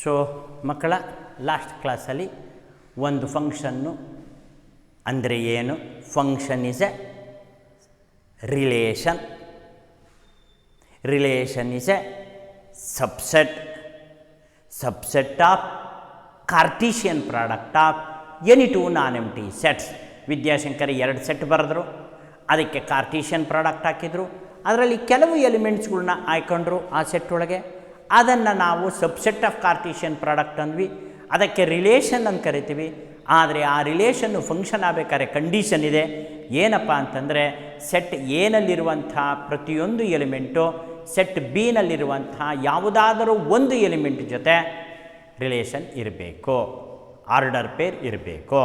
So ಮಕ್ಕಳ last ಕ್ಲಾಸಲ್ಲಿ ಒಂದು ಫಂಕ್ಷನ್ನು ಅಂದರೆ ಏನು, function is a relation, relation is a subset of Cartesian product of any two non empty sets. Vidyashankar 2 set ಬರೆದ್ರು, ಅದಕ್ಕೆ ಕಾರ್ಟೀಷಿಯನ್ ಪ್ರಾಡಕ್ಟ್ ಹಾಕಿದರು, ಅದರಲ್ಲಿ ಕೆಲವು ಎಲಿಮೆಂಟ್ಸ್ಗಳನ್ನ ಆಯ್ಕೊಂಡ್ರು ಆ ಸೆಟ್ ಒಳಗೆ, ಅದನ್ನು ನಾವು ಸಬ್ಸೆಟ್ ಆಫ್ ಕಾರ್ಟೀಷಿಯನ್ ಪ್ರಾಡಕ್ಟ್ ಅಂದ್ವಿ, ಅದಕ್ಕೆ ರಿಲೇಷನ್ ಅಂತ ಕರಿತೀವಿ. ಆದರೆ ಆ ರಿಲೇಷನ್ನು ಫಂಕ್ಷನ್ ಆಗಬೇಕಾದ್ರೆ ಕಂಡೀಷನ್ ಇದೆ. ಏನಪ್ಪ ಅಂತಂದರೆ ಸೆಟ್ ಎನಲ್ಲಿರುವಂಥ ಪ್ರತಿಯೊಂದು ಎಲಿಮೆಂಟು ಸೆಟ್ ಬಿ ನಲ್ಲಿರುವಂಥ ಯಾವುದಾದರೂ ಒಂದು ಎಲಿಮೆಂಟ್ ಜೊತೆ ರಿಲೇಷನ್ ಇರಬೇಕು, ಆರ್ಡರ್ ಪೇರ್ ಇರಬೇಕು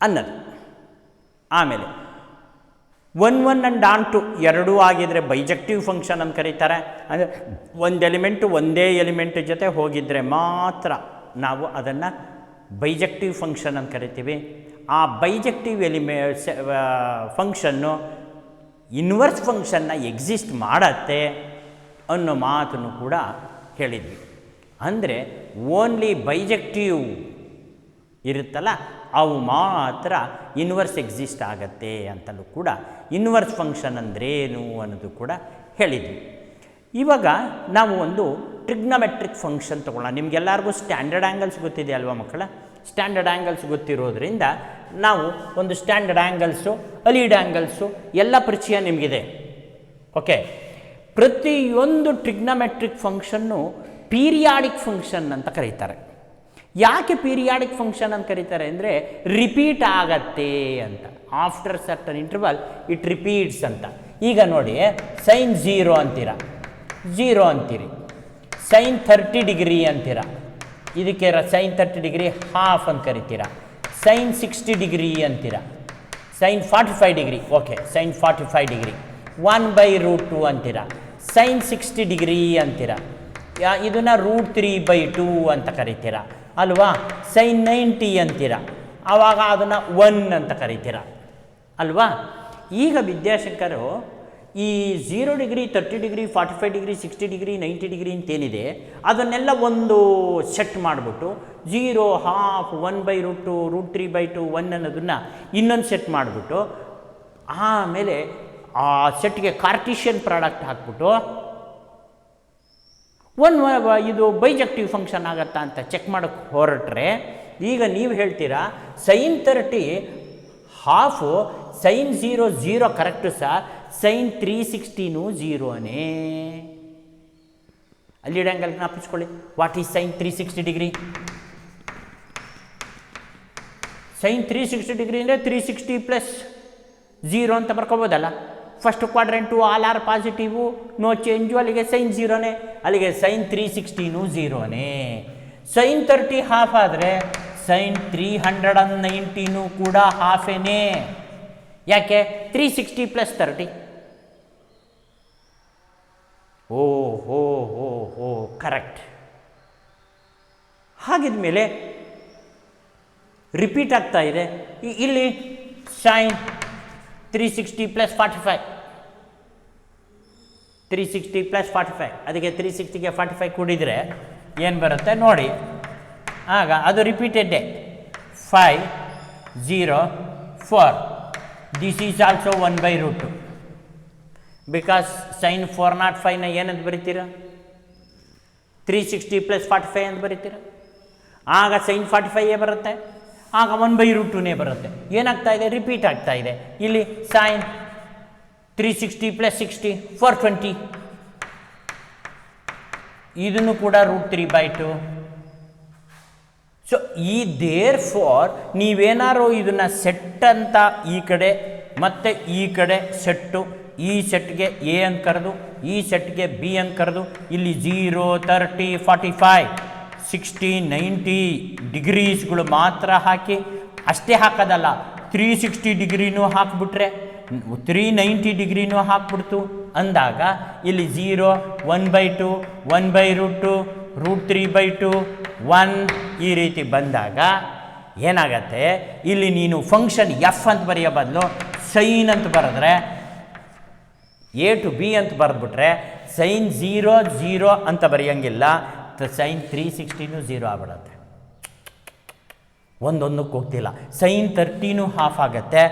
ಅನ್ನೋದು. ಆಮೇಲೆ 1 1 ಆ್ಯಂಡ್ ಆನ್ ಟು ಎರಡೂ ಆಗಿದ್ದರೆ ಬೈಜೆಕ್ಟಿವ್ ಫಂಕ್ಷನ್ ಅಂತ ಕರೀತಾರೆ. ಅಂದರೆ ಒಂದು ಎಲಿಮೆಂಟು ಒಂದೇ ಎಲಿಮೆಂಟ್ ಜೊತೆ ಹೋಗಿದ್ದರೆ ಮಾತ್ರ ನಾವು ಅದನ್ನು ಬೈಜೆಕ್ಟಿವ್ ಫಂಕ್ಷನ್ ಅಂತ ಕರಿತೀವಿ. ಆ ಬೈಜೆಕ್ಟಿವ್ ಫಂಕ್ಷನ್ನು ಇನ್ವರ್ಸ್ ಫಂಕ್ಷನ್ನ ಎಕ್ಸಿಸ್ಟ್ ಮಾಡತ್ತೆ ಅನ್ನೋ ಮಾತನ್ನು ಕೂಡ ಹೇಳಿದ್ವಿ. ಅಂದರೆ ಓನ್ಲಿ ಬೈಜೆಕ್ಟಿವ್ ಇರುತ್ತಲ್ಲ ಅವು ಮಾತ್ರ ಇನ್ವರ್ಸ್ ಎಕ್ಸಿಸ್ಟ್ ಆಗತ್ತೆ ಅಂತಲೂ ಕೂಡ ಇನ್ವರ್ಸ್ ಫಂಕ್ಷನ್ ಅಂದ್ರೇನು ಅನ್ನೋದು ಕೂಡ ಹೇಳಿದ್ವಿ. ಇವಾಗ ನಾವು ಒಂದು ಟ್ರಿಗ್ನಮೆಟ್ರಿಕ್ ಫಂಕ್ಷನ್ ತೊಗೊಳ್ಳೋಣ. ನಿಮಗೆಲ್ಲರಿಗೂ ಸ್ಟ್ಯಾಂಡರ್ಡ್ ಆ್ಯಂಗಲ್ಸ್ ಗೊತ್ತಿದೆ ಅಲ್ವಾ ಮಕ್ಕಳ? ಸ್ಟ್ಯಾಂಡರ್ಡ್ ಆ್ಯಂಗಲ್ಸ್ ಗೊತ್ತಿರೋದ್ರಿಂದ ನಾವು ಒಂದು ಸ್ಟ್ಯಾಂಡರ್ಡ್ ಆ್ಯಂಗಲ್ಸು, ಅಲೀಡ್ ಆ್ಯಂಗಲ್ಸು ಎಲ್ಲ ಪರಿಚಯ ನಿಮಗಿದೆ. ಓಕೆ, ಪ್ರತಿಯೊಂದು ಟ್ರಿಗ್ನಮೆಟ್ರಿಕ್ ಫಂಕ್ಷನ್ನು ಪೀರಿಯಾಡಿಕ್ ಫಂಕ್ಷನ್ ಅಂತ ಕರೀತಾರೆ. ಯಾಕೆ ಪೀರಿಯಾಡಿಕ್ ಫಂಕ್ಷನ್ ಅಂತ ಕರೀತಾರೆ ಅಂದರೆ ರಿಪೀಟ್ ಆಗತ್ತೆ ಅಂತ. After certain interval it repeats ಅಂತ. ಈಗ ನೋಡಿ, ಸೈನ್ 0 ಅಂತೀರ, 0 ಅಂತೀರಿ, ಸೈನ್ 30 ಡಿಗ್ರಿ ಅಂತೀರ, ಇದಕ್ಕೆ ಸೈನ್ 30 ಡಿಗ್ರಿ ಹಾಫ್ ಅಂತ ಕರಿತೀರ, ಸೈನ್ 60 ಡಿಗ್ರಿ ಅಂತೀರ, sine 45 degree, okay sine 45 degree, 1/√2 ಅಂತೀರ, ಸೈನ್ 60 ಡಿಗ್ರಿ ಅಂತೀರ, ಇದನ್ನು √3/2 ಅಂತ ಕರಿತೀರ ಅಲ್ವಾ, ಸೈನ್ 90 ಅಂತೀರ, ಆವಾಗ ಅದನ್ನು 1 ಅಂತ ಕರಿತೀರ ಅಲ್ವಾ. ಈಗ ವಿದ್ಯಾಶಂಕರು ಈ 0 degree, 30 degree, 45 degree, 60 degree, 90 degree ಅಂತೇನಿದೆ ಅದನ್ನೆಲ್ಲ ಒಂದು ಸೆಟ್ ಮಾಡಿಬಿಟ್ಟು 0, ಹಾಫ್, 1/√2, √3/2, 1 ಅನ್ನೋದನ್ನು ಇನ್ನೊಂದು ಸೆಟ್ ಮಾಡಿಬಿಟ್ಟು ಆಮೇಲೆ ಆ ಸೆಟ್ಗೆ ಕಾರ್ಟೀಷಿಯನ್ ಪ್ರಾಡಕ್ಟ್ ಹಾಕ್ಬಿಟ್ಟು ಇದು ಬೈಜೆಕ್ಟಿವ್ ಫಂಕ್ಷನ್ ಆಗತ್ತಾ ಅಂತ ಚೆಕ್ ಮಾಡೋಕ್ಕೆ ಹೊರಟ್ರೆ, ಈಗ ನೀವು ಹೇಳ್ತೀರಾ sine 30 half, sine 0 0 correct sir, sine 360 0ನೇ. ಅಲ್ಲಿಡ್ ಆ್ಯಂಗಲ್ ಜ್ಞಾಪಿಸ್ಕೊಳ್ಳಿ. What is sine 360 degree? Sine 360 degree ಅಂದರೆ 360 + 0 ಅಂತ ಬರ್ಕೋಬೋದಲ್ಲ. First quadrant all are positive, no change, ಅಲ್ಲಿಗೆ ಸೈನ್ 0ನೇ, ಅಲ್ಲಿಗೆ ಸೈನ್ 360 0ನೇ. ಸೈನ್ 30 ಹಾಫ್ ಆದರೆ ಸೈನ್ 390 ಕೂಡ ಹಾಫೇನೇ. ಯಾಕೆ? 360 + 30. ಓ ಕರೆಕ್ಟ್. ಹಾಗಿದ್ಮೇಲೆ ರಿಪೀಟ್ ಆಗ್ತಾ ಇದೆ. ಇಲ್ಲಿ ಸೈನ್ 360 + 45, 360 + 45, ಅದಕ್ಕೆ 360ಗೆ 45 ಕೂಡಿದರೆ ಏನು ಬರುತ್ತೆ ನೋಡಿ. ಆಗ ಅದು ರಿಪೀಟೆಡ್ಡೇ. 5 0 4, this is also 1/√2, because sine 405ನ ಏನಂತ ಬರೀತೀರ? 360 + 45 ಅಂತ ಬರೀತೀರ. ಆಗ ಸೈನ್ 45 ಬರುತ್ತೆ, ಆಗ 1/√2ನೇ ಬರುತ್ತೆ. ಏನಾಗ್ತಾ ಇದೆ? ರಿಪೀಟ್ ಆಗ್ತಾ ಇದೆ. ಇಲ್ಲಿ ಸೈನ್ 360 + 60 420, ಇದನ್ನು ಕೂಡ √3/2. ಸೊ ಈ ದೇರ್ ಫಾರ್ ನೀವೇನಾರು ಇದನ್ನು ಸೆಟ್ ಅಂತ ಈ ಕಡೆ ಮತ್ತು ಈ ಕಡೆ ಸೆಟ್ಟು, ಈ ಸೆಟ್ಗೆ ಎ ಅಂತ ಕರೆದು ಈ ಸೆಟ್ಗೆ ಬಿ ಅಂತ ಕರೆದು ಇಲ್ಲಿ 0 30 45 60 90 ಡಿಗ್ರೀಸ್ಗಳು ಮಾತ್ರ ಹಾಕಿ, ಅಷ್ಟೇ ಹಾಕೋದಲ್ಲ 360 ಡಿಗ್ರಿನೂ ಹಾಕಿಬಿಟ್ರೆ 390 ಡಿಗ್ರಿನೂ ಹಾಕ್ಬಿಡ್ತು ಅಂದಾಗ ಇಲ್ಲಿ 0 1/2 1/√2 √3/2 1 ಈ ರೀತಿ ಬಂದಾಗ ಏನಾಗತ್ತೆ? ಇಲ್ಲಿ ನೀನು ಫಂಕ್ಷನ್ ಎಫ್ ಅಂತ ಬರೆಯೋ ಬದಲು ಸೈನ್ ಅಂತ ಬರೆದ್ರೆ, ಎ ಟು ಬಿ ಅಂತ ಬರೆದ್ಬಿಟ್ರೆ ಸೈನ್ 0 0 ಅಂತ ಬರೆಯೋಂಗಿಲ್ಲ, ಸೈನ್ 360 0 ಆಗ್ಬಿಡತ್ತೆ, ಒಂದೊಂದಕ್ಕೆ ಹೋಗ್ತಿಲ್ಲ. ಸೈನ್ 30 ಹಾಫ್ ಆಗುತ್ತೆ,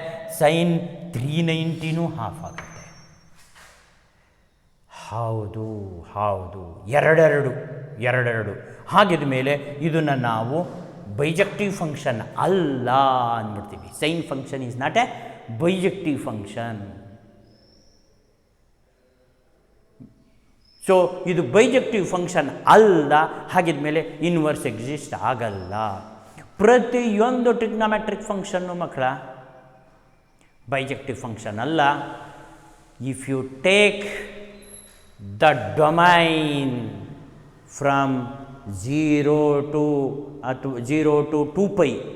ಸೈನ್ 390 ಹಾಫ್ ಆಗುತ್ತೆ. ಹೌದು ಹೌದು, ಎರಡೆರಡು. ಹಾಗಿದ ಮೇಲೆ ಇದನ್ನು ನಾವು ಬೈಜೆಕ್ಟಿವ್ ಫಂಕ್ಷನ್ ಅಲ್ಲ ಅಂದ್ಬಿಡ್ತೀವಿ. Sine function is not a bijective function. So ಇದು ಬೈಜೆಕ್ಟಿವ್ ಫಂಕ್ಷನ್ ಅಲ್ಲ, ಹಾಗಿದ ಮೇಲೆ ಇನ್ವರ್ಸ್ ಎಕ್ಸಿಸ್ಟ್ ಆಗಲ್ಲ. ಪ್ರತಿಯೊಂದು ಟ್ರಿಗ್ನೋಮೆಟ್ರಿಕ್ ಫಂಕ್ಷನ್ನು ಮಕ್ಕಳ ಬೈಜೆಕ್ಟಿವ್ ಫಂಕ್ಷನ್ ಅಲ್ಲ. If you take the domain from 0 to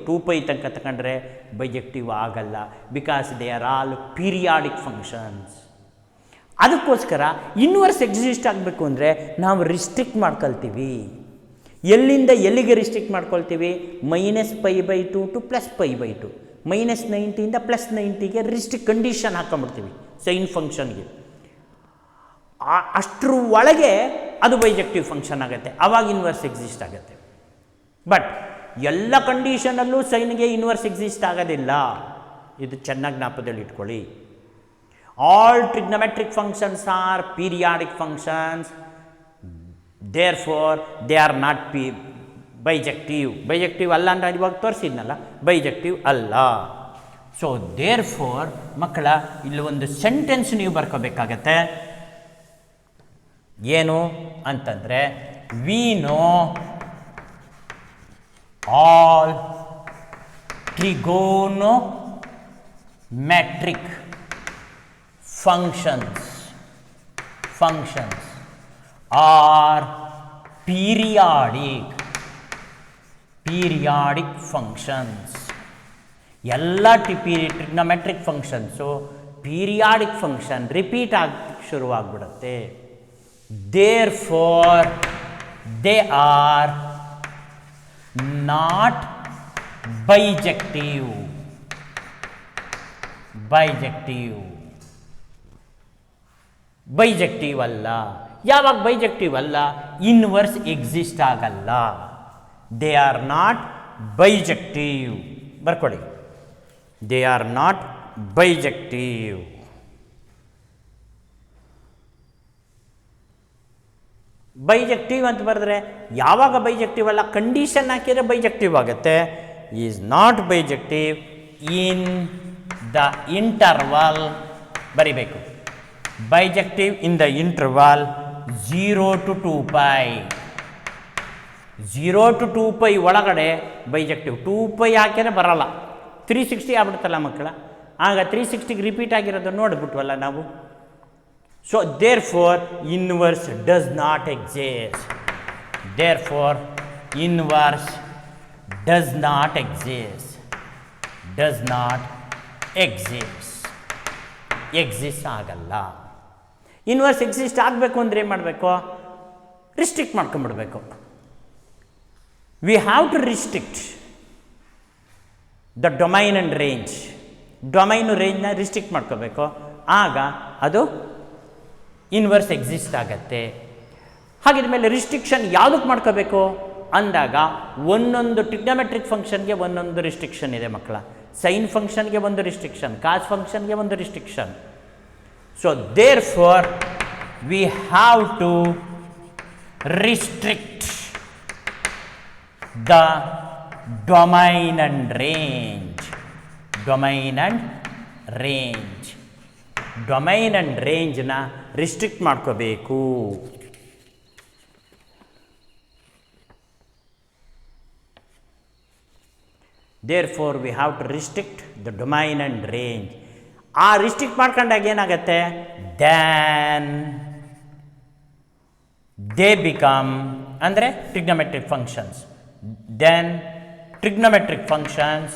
2π ತನಕ ತಗೊಂಡ್ರೆ ಬೈಜೆಕ್ಟಿವ್ ಆಗಲ್ಲ, because they are all periodic functions. ಅದಕ್ಕೋಸ್ಕರ ಇನ್ವರ್ಸ್ ಎಕ್ಸಿಸ್ಟ್ ಆಗಬೇಕು ಅಂದರೆ ನಾವು ರಿಸ್ಟ್ರಿಕ್ಟ್ ಮಾಡ್ಕೊಳ್ತೀವಿ. ಎಲ್ಲಿಂದ ಎಲ್ಲಿಗೆ ರಿಸ್ಟ್ರಿಕ್ಟ್ ಮಾಡ್ಕೊಳ್ತೀವಿ? -π/2 to +π/2, -90 +90ಗೆ ರಿಸ್ಟ್ರಿಕ್ಟ್ ಕಂಡೀಷನ್ ಹಾಕೊಂಡ್ಬಿಡ್ತೀವಿ ಸೈನ್ ಫಂಕ್ಷನ್ಗೆ. ಅಷ್ಟರ ಒಳಗೆ ಅದು ಬೈಜೆಕ್ಟಿವ್ ಫಂಕ್ಷನ್ ಆಗುತ್ತೆ, ಆವಾಗ ಇನ್ವರ್ಸ್ ಎಕ್ಸಿಸ್ಟ್ ಆಗುತ್ತೆ. ಬಟ್ ಎಲ್ಲ ಕಂಡೀಷನಲ್ಲೂ ಸೈನ್ಗೆ ಇನ್ವರ್ಸ್ ಎಕ್ಸಿಸ್ಟ್ ಆಗೋದಿಲ್ಲ. ಇದು ಚೆನ್ನಾಗಿ ಜ್ಞಾಪಕದಲ್ಲಿ ಇಟ್ಕೊಳ್ಳಿ. All trigonometric functions are periodic functions, therefore they are not bijective ಅಲ್ಲ ಅಂತ ಇವಾಗ ತೋರಿಸಿದ್ನಲ್ಲ, ಬೈಜೆಕ್ಟಿವ್ ಅಲ್ಲ. ಸೊ therefore ಮಕ್ಕಳ ಇಲ್ಲಿ ಒಂದು ಸೆಂಟೆನ್ಸ್ ನೀವು ಬರ್ಕೋಬೇಕಾಗತ್ತೆ. ಏನು ಅಂತಂದರೆ, we know all trigonometric functions are periodic functions. ಎಲ್ಲ trigonometric functions periodic function repeat ಆಗಿ ಶುರುವಾಗ್ಬಿಡುತ್ತೆ. Therefore they are not bijective. Bijective ಅಲ್ಲ. ಯಾವಾಗ ಬೈಜೆಕ್ಟಿವ್ ಅಲ್ಲ? ಇನ್ವರ್ಸ್ ಎಕ್ಸಿಸ್ಟ್ ಆಗಲ್ಲ. They are not bijective. ಬರ್ಕೊಳ್ಳಿ, they are not bijective. Bijective ಅಂತ ಬರೆದ್ರೆ ಯಾವಾಗ ಬೈಜೆಕ್ಟಿವ್ ಅಲ್ಲ? ಕಂಡೀಷನ್ ಹಾಕಿದರೆ ಬೈಜೆಕ್ಟಿವ್ ಆಗುತ್ತೆ. Is not bijective in the interval. ಬರಿಬೇಕು, bijective in the interval 0 to 2π. 0 to 2π ಒಳಗಡೆ ಬೈಜೆಕ್ಟಿವ್. 2π ಹಾಕಿದ್ರೆ ಬರಲ್ಲ, 360 ಆಗ್ಬಿಡ್ತಲ್ಲ ಮಕ್ಕಳ. ಆಗ 360ಗೆ ರಿಪೀಟ್ ಆಗಿರೋದು ನೋಡ್ಬಿಟ್ವಲ್ಲ ನಾವು. So therefore inverse does not exist. Therefore inverse does not exist. Exist ಆಗಲ್ಲ. ಇನ್ವರ್ಸ್ ಎಕ್ಸಿಸ್ಟ್ ಆಗಬೇಕು ಅಂದರೆ ಏನು ಮಾಡಬೇಕು? ರಿಸ್ಟ್ರಿಕ್ಟ್ ಮಾಡ್ಕೊಂಬಿಡ್ಬೇಕು. We have to restrict the domain and range. Domain ರೇಂಜ್ನ ರಿಸ್ಟ್ರಿಕ್ಟ್ ಮಾಡ್ಕೋಬೇಕು, ಆಗ ಅದು ಇನ್ವರ್ಸ್ ಎಕ್ಸಿಸ್ಟ್ ಆಗತ್ತೆ. ಹಾಗಿದ ಮೇಲೆ ರಿಸ್ಟ್ರಿಕ್ಷನ್ ಯಾವುದಕ್ಕೆ ಮಾಡ್ಕೋಬೇಕು ಅಂದಾಗ, ಒಂದೊಂದು ಟ್ರಿಗ್ನೋಮೆಟ್ರಿಕ್ ಫಂಕ್ಷನ್ಗೆ ಒಂದೊಂದು ರಿಸ್ಟ್ರಿಕ್ಷನ್ ಇದೆ ಮಕ್ಕಳ. ಸೈನ್ ಫಂಕ್ಷನ್ಗೆ ಒಂದು ರಿಸ್ಟ್ರಿಕ್ಷನ್, ಕಾಸ್ ಫಂಕ್ಷನ್ಗೆ ಒಂದು restriction. So therefore we have to restrict the domain and range. Domain and ರೇಂಜ್ನ ರಿಸ್ಟ್ರಿಕ್ಟ್ ಮಾಡ್ಕೋಬೇಕು. therefore we have to restrict the domain and range. ಆ ರಿಸ್ಟ್ರಿಕ್ಟ್ ಮಾಡ್ಕೊಂಡಾಗ ಏನಾಗುತ್ತೆ? then they become ಅಂದರೆ trigonometric functions. then trigonometric functions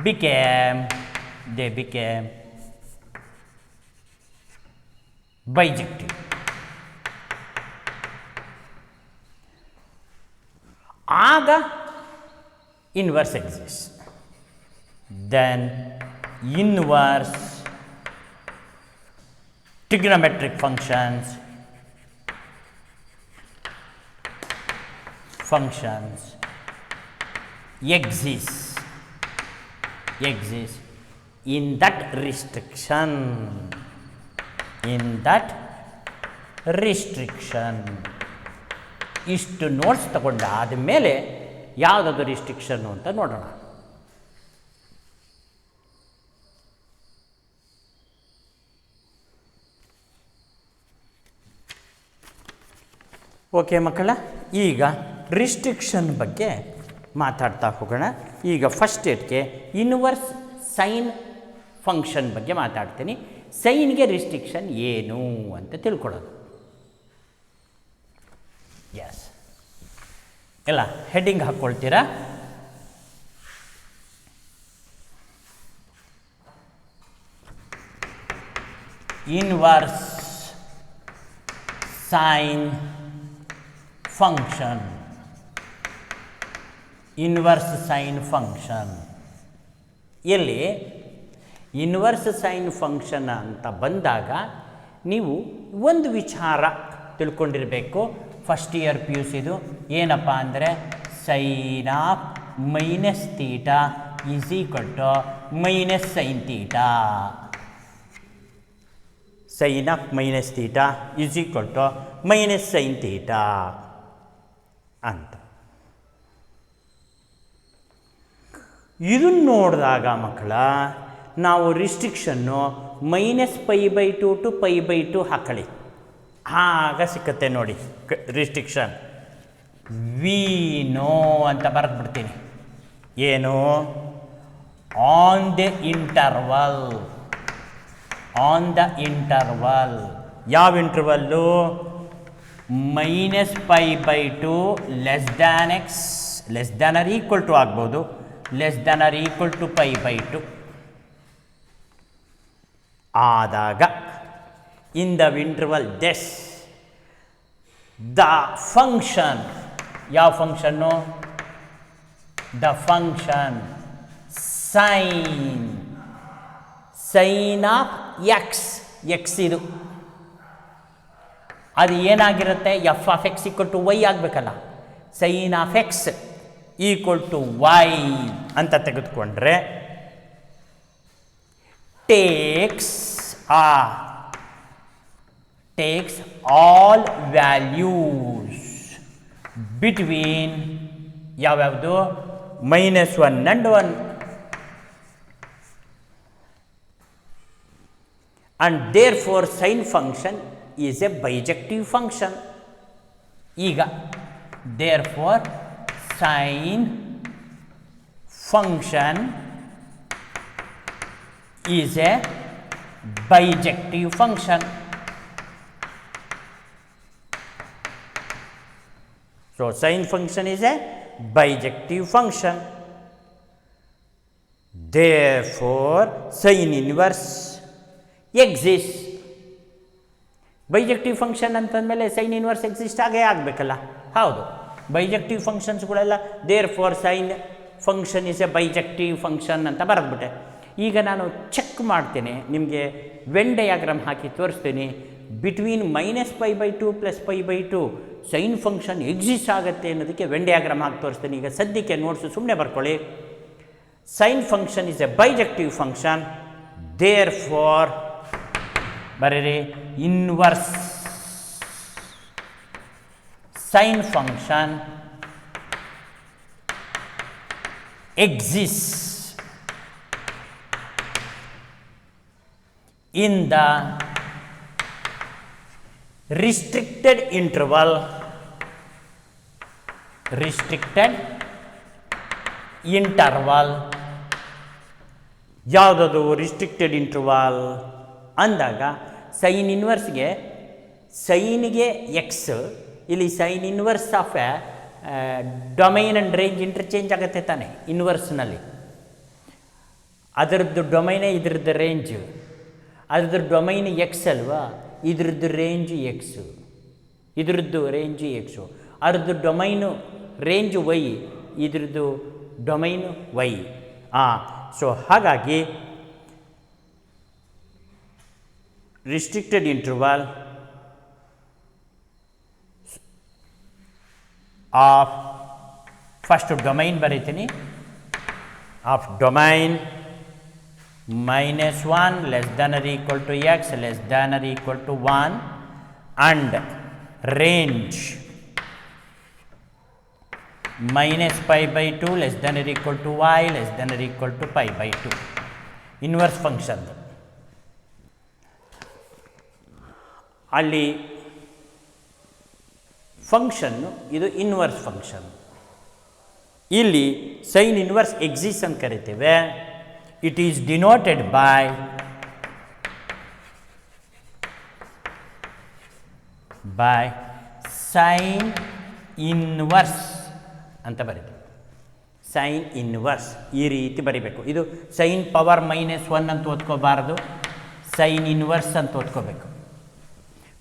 became bijective. ಆಗ inverse exists. Then inverse trigonometric functions exist in that restriction ಇಷ್ಟು notes ತಗೊಂಡಾದ ಮೇಲೆ ಯಾವುದದು restriction ಅಂತ ನೋಡೋಣ. ಓಕೆ ಮಕ್ಕಳ, ಈಗ ರಿಸ್ಟ್ರಿಕ್ಷನ್ ಬಗ್ಗೆ ಮಾತಾಡ್ತಾ ಹೋಗೋಣ. ಈಗ ಫಸ್ಟ್ ಏಟ್ಗೆ ಇನ್ವರ್ಸ್ ಸೈನ್ ಫಂಕ್ಷನ್ ಬಗ್ಗೆ ಮಾತಾಡ್ತೀನಿ. ಸೈನ್ಗೆ ರಿಸ್ಟ್ರಿಕ್ಷನ್ ಏನು ಅಂತ ತಿಳ್ಕೊಳ್ಳೋದು. ಎಸ್, ಎಲ್ಲ ಹೆಡ್ಡಿಂಗ್ ಹಾಕ್ಕೊಳ್ತೀರಾ? Inverse sine function. Inverse sine function ಎಲ್ಲಿ ಇನ್ವರ್ಸ್ ಸೈನ್ ಫಂಕ್ಷನ್ ಅಂತ ಬಂದಾಗ ನೀವು ಒಂದು ವಿಚಾರ ತಿಳ್ಕೊಂಡಿರಬೇಕು. ಫಸ್ಟ್ ಇಯರ್ ಪಿ ಯು ಸಿದು ಏನಪ್ಪ ಅಂದರೆ sine of minus theta is equal to minus sine theta. Sine of minus theta is equal to minus sine theta ಅಂತ. ಇದನ್ನು ನೋಡಿದಾಗ ಮಕ್ಕಳ ನಾವು ರಿಸ್ಟ್ರಿಕ್ಷನ್ನು -π/2 ಟು π/2 ಹಾಕೊಳ್ಳಿ, ಆಗ ಸಿಕ್ಕತ್ತೆ ನೋಡಿ ರಿಸ್ಟ್ರಿಕ್ಷನ್. ವಿ ನೋ ಅಂತ ಬರೆದ್ಬಿಡ್ತೀನಿ. ಏನು? On the interval. ಯಾವ interval? -π/2 less than x, less than or equal to ಆಗ್ಬೋದು, less than or equal to π/2 ಆದಾಗ in the interval this the function, ಯಾವ function? the function sin of x ಇದು ಅದು ಏನಾಗಿರುತ್ತೆ? f of x equal to y ಆಗಬೇಕಲ್ಲ. sin of x equal to y ಅಂತ ತೆಗೆದುಕೊಂಡ್ರೆ takes all values between ಯಾವ್ಯಾವುದು? -1 and 1 and therefore sin function is a bijective function. ಈಗ therefore sin function is a bijective function. So sin function is a bijective function. Therefore sin inverse exists. Bijective function ಅಂತಂದಮೇಲೆ sine inverse exist ಆಗೇ ಆಗಬೇಕಲ್ಲ. ಹೌದು, bijective ಫಂಕ್ಷನ್ಸ್ಗಳೆಲ್ಲ therefore sine function is a bijective function ಅಂತ ಬರೆದ್ಬಿಟ್ಟೆ. ಈಗ ನಾನು check ಮಾಡ್ತೇನೆ, ನಿಮಗೆ ವೆನ್ ಡಯಾಗ್ರಾಮ್ ಹಾಕಿ ತೋರಿಸ್ತೀನಿ. ಬಿಟ್ವೀನ್ -π/2 + π/2 ಸೈನ್ ಫಂಕ್ಷನ್ ಎಕ್ಸಿಸ್ಟ್ ಆಗುತ್ತೆ ಅನ್ನೋದಕ್ಕೆ ವೆನ್ ಡಯಾಗ್ರಾಮ್ ಹಾಕಿ ತೋರಿಸ್ತೀನಿ. ಈಗ ಸದ್ಯಕ್ಕೆ ನೋಟ್ಸು ಸುಮ್ಮನೆ ಬರ್ಕೊಳ್ಳಿ. Sine function is a bijective function, therefore ಬರೀರಿ inverse sine function exists in the restricted interval ಯಾವುದದು ರಿಸ್ಟ್ರಿಕ್ಟೆಡ್ ಇಂಟರ್ವಲ್ ಅಂದಾಗ ಸೈನ್ ಇನ್ವರ್ಸ್ಗೆ ಸೈನ್ಗೆ ಎಕ್ಸ್, ಇಲ್ಲಿ sine inverse of a domain and range interchange ಆಗುತ್ತೆ ತಾನೆ ಇನ್ವರ್ಸ್ನಲ್ಲಿ. ಅದರದ್ದು ಡೊಮೈನೇ ಇದ್ರದ್ದು ರೇಂಜು, ಅದ್ರದ್ದು ಡೊಮೈನ್ ಎಕ್ಸ್ ಅಲ್ವಾ, ಇದ್ರದ್ದು ರೇಂಜು ಎಕ್ಸು, ಇದ್ರದ್ದು ರೇಂಜು ಎಕ್ಸು, ಅದ್ರದ್ದು ಡೊಮೈನು ರೇಂಜು ವೈ, ಇದ್ರದ್ದು ಡೊಮೈನು ವೈ. ಸೊ ಹಾಗಾಗಿ restricted interval of first domain ಬರೀತೀನಿ of domain minus 1 less than or equal to x less than or equal to 1 and range minus pi by 2 less than or equal to y less than or equal to pi by 2 inverse function. ಅಲ್ಲಿ function ಇದು inverse function. ಇಲ್ಲಿ sine inverse exist ಅಂತ ಕರಿತೇವೆ. It is denoted by sine inverse ಅಂತ ಬರೀತೀವಿ. Sine inverse ಈ ರೀತಿ ಬರಿಬೇಕು. ಇದು ಸೈನ್ ಪವರ್ -1 ಅಂತ ಓದ್ಕೋಬಾರ್ದು, ಸೈನ್ ಇನ್ವರ್ಸ್ ಅಂತ ಓದ್ಕೋಬೇಕು.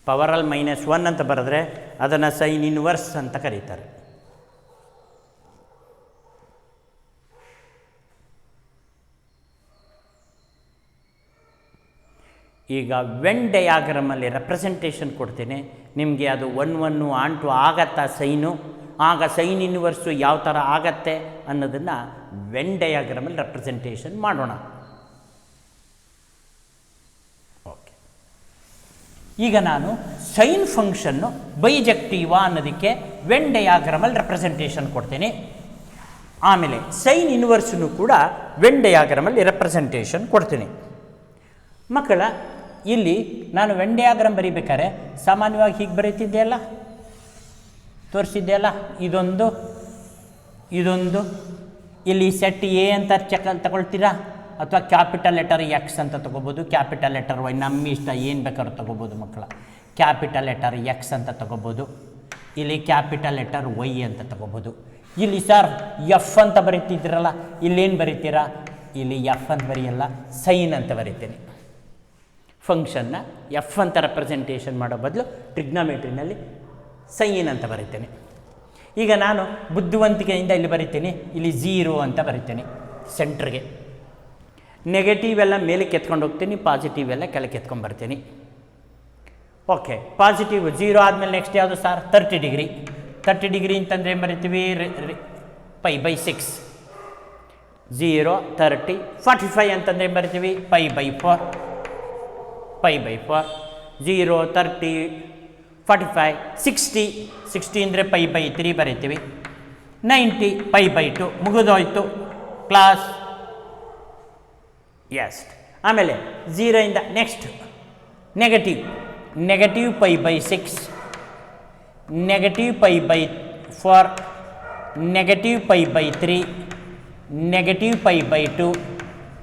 ಪವರಲ್ಲಿ -1 ಅಂತ ಬರೆದ್ರೆ ಅದನ್ನು ಸೈನ್ ಇನ್ವರ್ಸ್ ಅಂತ ಕರೀತಾರೆ. ಈಗ ವೆನ್ ಡಯಾಗ್ರಾಮಲ್ಲಿ ರೆಪ್ರೆಸೆಂಟೇಷನ್ ಕೊಡ್ತೀನಿ ನಿಮಗೆ. ಅದು 1 ಆಂಟು ಆಗತ್ತಾ ಸೈನು, ಆಗ ಸೈನ್ ಇನ್ವರ್ಸು ಯಾವ ಥರ ಆಗತ್ತೆ ಅನ್ನೋದನ್ನು ವೆನ್ ಡಯಾಗ್ರಾಮಲ್ಲಿ ರೆಪ್ರೆಸೆಂಟೇಷನ್ ಮಾಡೋಣ. ಓಕೆ, ಈಗ ನಾನು ಸೈನ್ ಫಂಕ್ಷನ್ನು ಬೈಜೆಕ್ಟಿವಾ ಅನ್ನೋದಕ್ಕೆ ವೆನ್ ಡಯಾಗ್ರಾಮಲ್ಲಿ ರೆಪ್ರೆಸೆಂಟೇಷನ್ ಕೊಡ್ತೀನಿ. ಆಮೇಲೆ ಸೈನ್ ಇನ್ವರ್ಸನ್ನು ಕೂಡ ವೆನ್ ಡಯಾಗ್ರಾಮಲ್ಲಿ ರೆಪ್ರೆಸೆಂಟೇಷನ್ ಕೊಡ್ತೀನಿ. ಮಕ್ಕಳ, ಇಲ್ಲಿ ನಾನು ವೆನ್ ಡಯಾಗ್ರಾಮ್ ಬರೀಬೇಕಾದ್ರೆ ಸಾಮಾನ್ಯವಾಗಿ ಹೀಗೆ ಬರೀತಿದ್ದೆಯಲ್ಲ, ತೋರಿಸಿದ್ದೆಯಲ್ಲ, ಇದೊಂದು ಇಲ್ಲಿ ಸೆಟ್ ಎ ಅಂತ ತಗೊಳ್ತೀರಾ, ಅಥವಾ ಕ್ಯಾಪಿಟಲ್ ಲೆಟರ್ ಎಕ್ಸ್ ಅಂತ ತೊಗೋಬೋದು, ಕ್ಯಾಪಿಟಲ್ ಲೆಟರ್ ವೈ, ನಮ್ಮ ಇಷ್ಟ ಏನು ಬೇಕಾದ್ರೂ ತೊಗೋಬೋದು ಮಕ್ಕಳ. ಕ್ಯಾಪಿಟಲ್ ಲೆಟರ್ ಎಕ್ಸ್ ಅಂತ ತೊಗೋಬೋದು, ಇಲ್ಲಿ ಕ್ಯಾಪಿಟಲ್ ಲೆಟರ್ ವೈ ಅಂತ ತೊಗೋಬೋದು. ಇಲ್ಲಿ ಸರ್ ಎಫ್ ಅಂತ ಬರೀತಿದ್ದೀರಲ್ಲ, ಇಲ್ಲೇನು ಬರೀತೀರಾ? ಇಲ್ಲಿ ಎಫ್ ಅಂತ ಬರೆಯಲ್ಲ, ಸೈನ್ ಅಂತ ಬರೀತೀನಿ. ಫಂಕ್ಷನ್ನ ಎಫ್ ಅಂತ ರೆಪ್ರೆಸೆಂಟೇಷನ್ ಮಾಡೋ ಬದಲು ಟ್ರಿಗ್ನೋಮೆಟ್ರಿನಲ್ಲಿ ಸೈನ್ ಅಂತ ಬರೀತೀನಿ. ಈಗ ನಾನು ಬುದ್ಧಿವಂತಿಕೆಯಿಂದ ಇಲ್ಲಿ ಬರಿತೀನಿ, ಇಲ್ಲಿ 0 ಅಂತ ಬರಿತೀನಿ ಸೆಂಟ್ರಿಗೆ. ನೆಗೆಟಿವ್ ಎಲ್ಲ ಮೇಲಕ್ಕೆ ಎತ್ಕೊಂಡು ಹೋಗ್ತೀನಿ, ಪಾಸಿಟಿವ್ ಎಲ್ಲ ಕೆಳಕ್ಕೆ ಎತ್ಕೊಂಡು ಬರ್ತೀನಿ. ಓಕೆ, ಪಾಸಿಟಿವ್ 0 ಆದಮೇಲೆ ನೆಕ್ಸ್ಟ್ ಯಾವುದು ಸರ್? 30 ಡಿಗ್ರಿ. 30 ಡಿಗ್ರಿ ಅಂತಂದರೆ ಏನು ಬರಿತೀವಿ? π/6. 0 30 45 ಅಂತಂದರೆ ಏನು ಬರಿತೀವಿ? π/4. 0 30 45 60 ಅಂದರೆ π/3 ಬರೀತೀವಿ. 90 π/2. ಮುಗಿದೋಯ್ತು ಕ್ಲಾಸ್. ಎಸ್. ಆಮೇಲೆ 0 ಇಂದ next negative π/6, negative π/4, negative π/3, negative π/2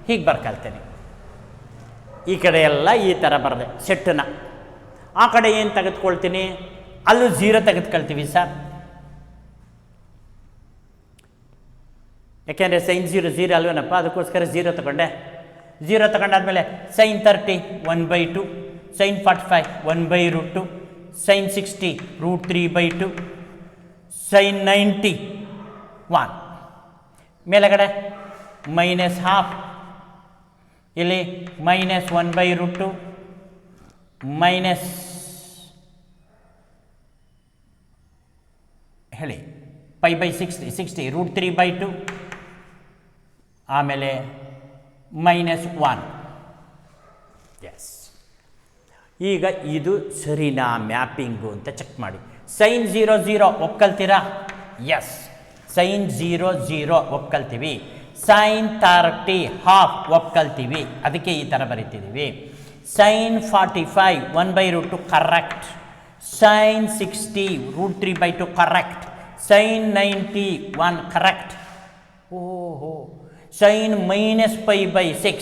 ಹೀಗೆ ಬರ್ಕೊಳ್ತೇನೆ. ಈ ಕಡೆ ಎಲ್ಲ ಈ ಥರ ಬರೆದೆ ಸೆಟ್ಟನ್ನ. ಆ ಕಡೆ ಏನು ತೆಗೆದುಕೊಳ್ತೀನಿ? ಅಲ್ಲೂ 0 ತೆಗೆದುಕೊಳ್ತೀವಿ ಸರ್, ಯಾಕೆಂದರೆ ಸೈನ್ 0 ಅಲ್ವೇನಪ್ಪ, ಅದಕ್ಕೋಸ್ಕರ 0 ತಗೊಂಡೆ. 0 ತಗೊಂಡಾದ್ಮೇಲೆ ಸೈನ್ 30 1/2, ಸೈನ್ 45 1/√2, ಸೈನ್ 60 √3/2, ಸೈನ್ 90 1. ಮೇಲಗಡೆ -12, ಇಲ್ಲಿ -1/√2 ಹೇಳಿ π/60 √3/2, ಆಮೇಲೆ -1. ಎಸ್. ಈಗ ಇದು ಸರಿನಾ ಮ್ಯಾಪಿಂಗು ಅಂತ ಚೆಕ್ ಮಾಡಿ. ಸೈನ್ 0 ಒಪ್ಕೊಳ್ತೀರಾ? ಎಸ್. ಸೈನ್ 0 ಒಪ್ಕೊಳ್ತೀವಿ. ಸೈನ್ 30 ಹಾಫ್ ಒಪ್ಕೊಳ್ತೀವಿ, ಅದಕ್ಕೆ ಈ ಥರ ಬರೀತಿದ್ದೀವಿ. Sine 45 1/√2 correct. Sine 60 √3/2 correct. Sine 90 1 correct. ಓಹೋ. ಸೈನ್ -π/6,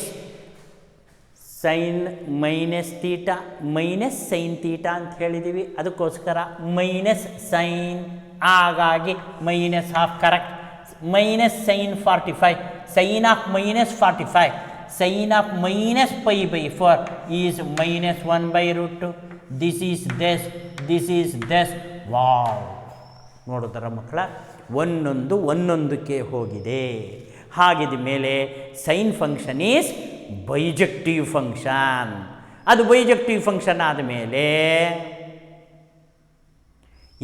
ಸೈನ್ -θ ಸೈನ್ θ ಅಂತ ಹೇಳಿದ್ದೀವಿ, ಅದಕ್ಕೋಸ್ಕರ ಸೈನ್, ಹಾಗಾಗಿ -12 correct. Sine 45, sine of -45, sine of -π/4 is -1/√2. This is this. Wow, ನೋಡಿದ್ರ ಮಕ್ಕಳ, ಒಂದೊಂದಕ್ಕೆ ಹೋಗಿದೆ. ಹಾಗಿದ ಮೇಲೆ sine function is bijective function. ಅದು ಬೈಜೆಕ್ಟಿವ್ ಫಂಕ್ಷನ್ ಆದಮೇಲೆ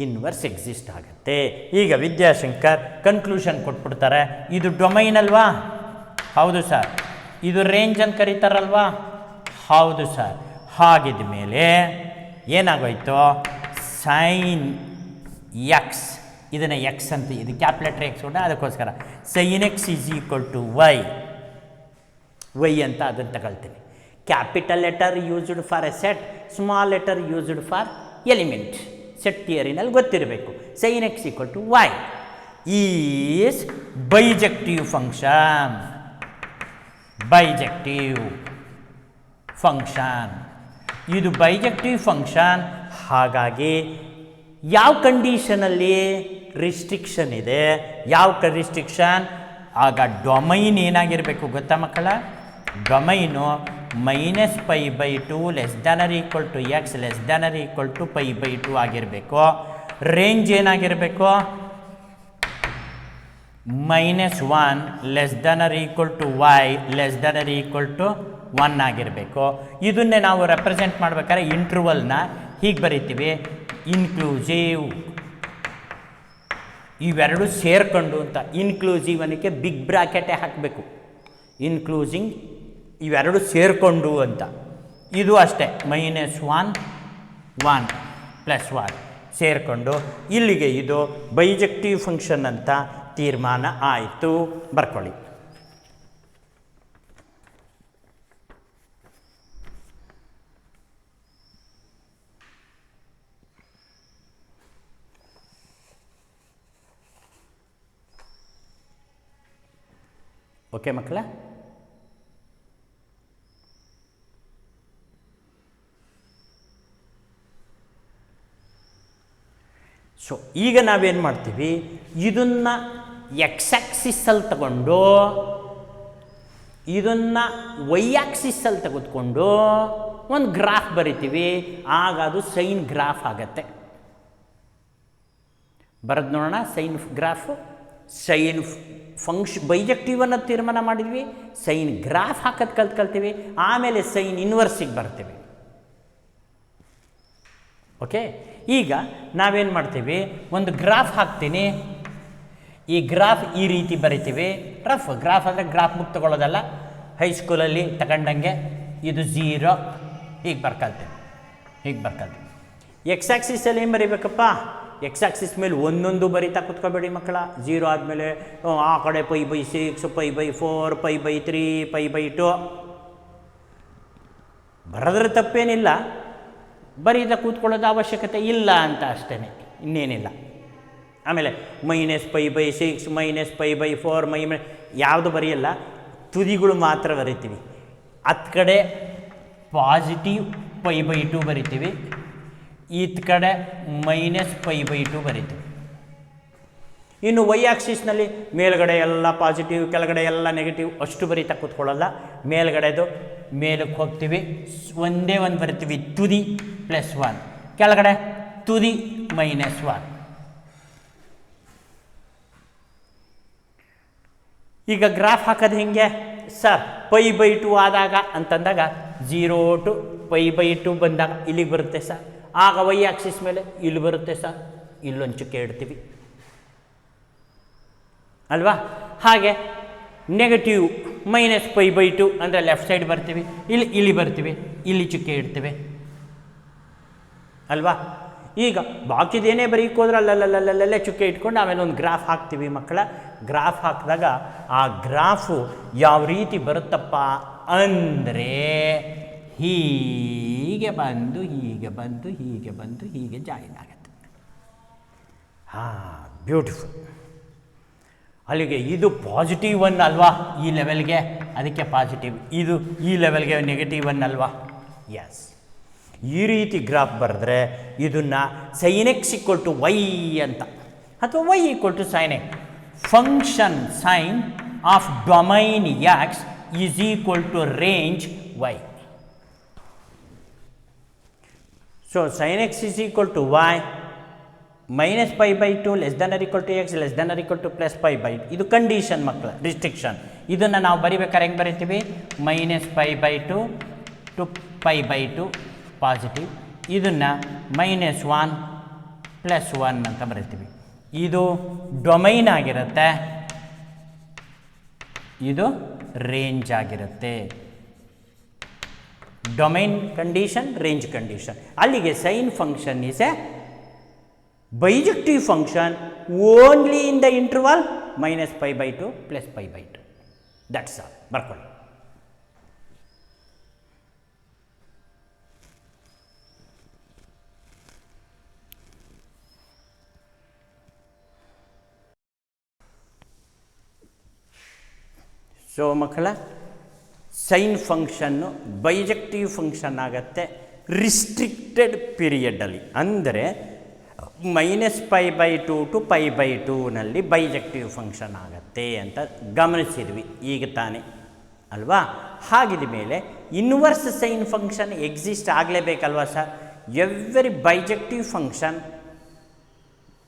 ಇನ್ವರ್ಸ್ ಎಕ್ಸಿಸ್ಟ್ ಆಗುತ್ತೆ. ಈಗ ವಿದ್ಯಾಶಂಕರ್ ಕನ್ಕ್ಲೂಷನ್ ಕೊಟ್ಬಿಡ್ತಾರೆ, ಇದು ಡೊಮೈನ್ ಅಲ್ವಾ? ಹೌದು ಸರ್. ಇದು ರೇಂಜ್ ಅಂತ ಕರೀತಾರಲ್ವಾ? ಹೌದು ಸರ್. ಹಾಗಿದ ಮೇಲೆ ಏನಾಗೋಯ್ತು? ಸೈನ್ ಎಕ್ಸ್, ಇದನ್ನು ಎಕ್ಸ್ ಅಂತ, ಇದು ಕ್ಯಾಪಿಟಲ್ ಎಕ್ಸ್ ಉಂಟ, ಅದಕ್ಕೋಸ್ಕರ sine x is equal to y ಅಂತ ಅದನ್ನು ತಗೊಳ್ತೀನಿ. Capital letter used for a set, small letter used for element. Set ಥಿಯರಿನಲ್ಲಿ ಗೊತ್ತಿರಬೇಕು. Sine x equal to y is bijective function. Bijective function, ಇದು ಬೈಜೆಕ್ಟಿವ್ ಫಂಕ್ಷನ್. ಹಾಗಾಗಿ ಯಾವ ಕಂಡೀಷನಲ್ಲಿ ರಿಸ್ಟ್ರಿಕ್ಷನ್ ಇದೆ? ಯಾವ ರಿಸ್ಟ್ರಿಕ್ಷನ್? ಆಗ ಡೊಮೈನ್ ಏನಾಗಿರಬೇಕು ಗೊತ್ತಾ ಮಕ್ಕಳ? ಡೊಮೈನು -π/2 <= x <= π/2 ಆಗಿರಬೇಕು. ರೇಂಜ್ ಏನಾಗಿರಬೇಕು? -1 <= y <= 1 ಆಗಿರಬೇಕು. ಇದನ್ನೇ ನಾವು ರೆಪ್ರೆಸೆಂಟ್ ಮಾಡ್ಬೇಕಾದ್ರೆ ಇಂಟರ್ವಲ್ನ ಹೀಗೆ ಬರಿತೀವಿ, ಇನ್ಕ್ಲೂಸಿವ್. ಇವೆರಡು ಸೇರ್ಕೊಂಡು ಅಂತ. ಇನ್ಕ್ಲೂಸಿವ್ ಅನ್ನೋಕ್ಕೆ ಬಿಗ್ ಬ್ರಾಕೆಟೇ ಹಾಕಬೇಕು. ಇನ್ಕ್ಲೂಸಿಂಗ್ ಇವೆರಡು ಸೇರಿಕೊಂಡು ಅಂತ. ಇದು ಅಷ್ಟೇ, -1 1 + 1 ಸೇರಿಕೊಂಡು ಇಲ್ಲಿಗೆ ಇದು ಬೈಜೆಕ್ಟಿವ್ ಫಂಕ್ಷನ್ ಅಂತ ತೀರ್ಮಾನ ಆಯಿತು. ಬರ್ಕೊಳ್ಳಿ. ಓಕೆ ಮಕ್ಕಳ? ಸೊ ಈಗ ನಾವೇನು ಮಾಡ್ತೀವಿ, ಇದನ್ನು ಎಕ್ಸ್ ಆಕ್ಸಿಸಲ್ಲಿ ತಗೊಂಡು ಇದನ್ನು ವೈ ಆಕ್ಸಿಸಲ್ಲಿ ತೆಗೆದುಕೊಂಡು ಒಂದು ಗ್ರಾಫ್ ಬರಿತೀವಿ. ಆಗ ಅದು ಸೈನ್ ಗ್ರಾಫ್ ಆಗತ್ತೆ. ಬರೆದು ನೋಡೋಣ. ಸೈನ್ ಗ್ರಾಫು, ಸೈನ್ ಬೈಜೆಕ್ಟಿವ್ ಅನ್ನೋದು ತೀರ್ಮಾನ ಮಾಡಿದ್ವಿ. ಸೈನ್ ಗ್ರಾಫ್ ಹಾಕೋದು ಕಲ್ತ್ಕೊಳ್ತೀವಿ. ಆಮೇಲೆ ಸೈನ್ ಇನ್ವರ್ಸಿಗೆ ಬರ್ತೀವಿ. ಓಕೆ, ಈಗ ನಾವೇನು ಮಾಡ್ತೀವಿ, ಒಂದು ಗ್ರಾಫ್ ಹಾಕ್ತೀನಿ. ಈ ಗ್ರಾಫ್ ಈ ರೀತಿ ಬರಿತೀವಿ. ರಫ್ ಗ್ರಾಫ್ ಅಂದರೆ ಗ್ರಾಫ್ ಬುಕ್ ತೊಗೊಳ್ಳೋದಲ್ಲ, ಹೈಸ್ಕೂಲಲ್ಲಿ ತಗೊಂಡಂಗೆ ಇದು 0 ಹೀಗೆ ಬರ್ಕೊಳ್ತೀವಿ. ಎಕ್ಸ್ ಆಕ್ಸಿಸಲ್ಲಿ ಏನು ಬರೀಬೇಕಪ್ಪ? ಎಕ್ಸ್ ಆಕ್ಸಿಸ್ ಮೇಲೆ ಒಂದೊಂದು ಬರೀತಾ ಕೂತ್ಕೋಬೇಡಿ ಮಕ್ಕಳ. 0 ಆದಮೇಲೆ ಆ ಕಡೆ π/6 π/4 π/3 π/2 ಬರೆದ್ರೆ ತಪ್ಪೇನಿಲ್ಲ. ಬರೀತಾ ಕೂತ್ಕೊಳ್ಳೋದು ಅವಶ್ಯಕತೆ ಇಲ್ಲ ಅಂತ ಅಷ್ಟೇ, ಇನ್ನೇನಿಲ್ಲ. ಆಮೇಲೆ -π/6 -π/4 ಯಾವುದು ಬರೆಯಲ್ಲ, ತುದಿಗಳು ಮಾತ್ರ ಬರಿತೀವಿ. ಹತ್ತು ಕಡೆ ಪಾಸಿಟಿವ್ π/2 ಬರಿತೀವಿ, ಇತ್ತ ಕಡೆ -π/2 ಬರಿತೀವಿ. ಇನ್ನು ವೈ ಆಕ್ಸಿಸ್ನಲ್ಲಿ ಮೇಲ್ಗಡೆ ಎಲ್ಲ ಪಾಸಿಟಿವ್, ಕೆಳಗಡೆ ಎಲ್ಲ ನೆಗೆಟಿವ್, ಅಷ್ಟು ಬರೀತಾ ಕೂತ್ಕೊಳ್ಳಲ್ಲ. ಮೇಲ್ಗಡೆದು ಮೇಲಕ್ಕೆ ಹೋಗ್ತೀವಿ, ಒಂದೇ ಒಂದು ಬರಿತೀವಿ, ತುದಿ +1, ಕೆಳಗಡೆ ತುದಿ -1. ಈಗ ಗ್ರಾಫ್ ಹಾಕೋದು ಹೆಂಗೆ ಸರ್? π/2 ಆದಾಗ ಅಂತಂದಾಗ 0 to π/2 ಬಂದಾಗ ಇಲ್ಲಿಗೆ ಬರುತ್ತೆ ಸರ್. ಆಗ ವೈ ಆಕ್ಸಿಸ್ ಮೇಲೆ ಇಲ್ಲಿ ಬರುತ್ತೆ ಸರ್, ಇಲ್ಲೊಂದು ಚುಕ್ಕೆ ಇಡ್ತೀವಿ ಅಲ್ವಾ? ಹಾಗೆ ನೆಗೆಟಿವ್ -π/2 ಅಂದರೆ ಲೆಫ್ಟ್ ಸೈಡ್ ಬರ್ತೀವಿ, ಇಲ್ಲಿ ಬರ್ತೀವಿ, ಇಲ್ಲಿ ಚುಕ್ಕೆ ಇಡ್ತೀವಿ ಅಲ್ವಾ? ಈಗ ಬಾಕಿದೇನೇ ಬರೀಕ್ ಹೋದ್ರೆ ಅಲ್ಲಲ್ಲೇ ಚುಕ್ಕೆ ಇಟ್ಕೊಂಡು ಆಮೇಲೆ ಒಂದು ಗ್ರಾಫ್ ಹಾಕ್ತೀವಿ ಮಕ್ಕಳ. ಗ್ರಾಫ್ ಹಾಕಿದಾಗ ಆ ಗ್ರಾಫು ಯಾವ ರೀತಿ ಬರುತ್ತಪ್ಪ ಅಂದರೆ ಹೀಗೆ ಬಂದು ಹೀಗೆ ಬಂದು ಹೀಗೆ ಬಂದು ಹೀಗೆ ಜಾಯಿನ್ ಆಗುತ್ತೆ. ಬ್ಯೂಟಿಫುಲ್. ಅಲ್ಲಿಗೆ ಇದು +1 ಅಲ್ವಾ ಈ ಲೆವೆಲ್ಗೆ, ಅದಕ್ಕೆ ಪಾಸಿಟಿವ್. ಇದು ಈ ಲೆವೆಲ್ಗೆ -1 ಅಲ್ವಾ? ಎಸ್. ಈ ರೀತಿ ಗ್ರಾಫ್ ಬರೆದ್ರೆ ಇದನ್ನು sin x = y ಅಂತ, ಅಥವಾ y = sin x. Function sine of domain x is equal to range y. So sin x is equal to y -π/2 <= x <= +π/2. ಇದು ಕಂಡೀಷನ್ ಮಕ್ಕಳ, ರಿಸ್ಟ್ರಿಕ್ಷನ್. ಇದನ್ನು ನಾವು ಬರಿಬೇಕಾದ್ರೆ ಹೆಂಗೆ ಬರಿತೀವಿ? -π/2 to π/2 ಪಾಸಿಟಿವ್, ಇದನ್ನು -1 +1 ಅಂತ ಬರಿತೀವಿ. ಇದು ಡೊಮೈನ್ ಆಗಿರುತ್ತೆ, ಇದು ರೇಂಜ್ ಆಗಿರುತ್ತೆ. Domain condition, range condition. ಅಲ್ಲಿಗೆ sine function is a bijective function only in the interval -π/2 +π/2. That's all. ಬರ್ಕೊಳ್ಳಿ. ಸೊ ಮಕ್ಕಳ, ಸೈನ್ ಫಂಕ್ಷನ್ನು ಬೈಜೆಕ್ಟಿವ್ ಫಂಕ್ಷನ್ ಆಗುತ್ತೆ ರಿಸ್ಟ್ರಿಕ್ಟೆಡ್ ಪೀರಿಯಡಲ್ಲಿ. ಅಂದರೆ -π/2 ಟು π/2ನಲ್ಲಿ ಬೈಜೆಕ್ಟಿವ್ ಫಂಕ್ಷನ್ ಆಗುತ್ತೆ ಅಂತ ಗಮನಿಸಿದ್ವಿ ಈಗ ತಾನೇ ಅಲ್ವಾ. ಹಾಗಿದ ಮೇಲೆ ಇನ್ವರ್ಸ್ ಸೈನ್ ಫಂಕ್ಷನ್ ಎಕ್ಸಿಸ್ಟ್ ಆಗಲೇಬೇಕಲ್ವಾ sir? Every bijective function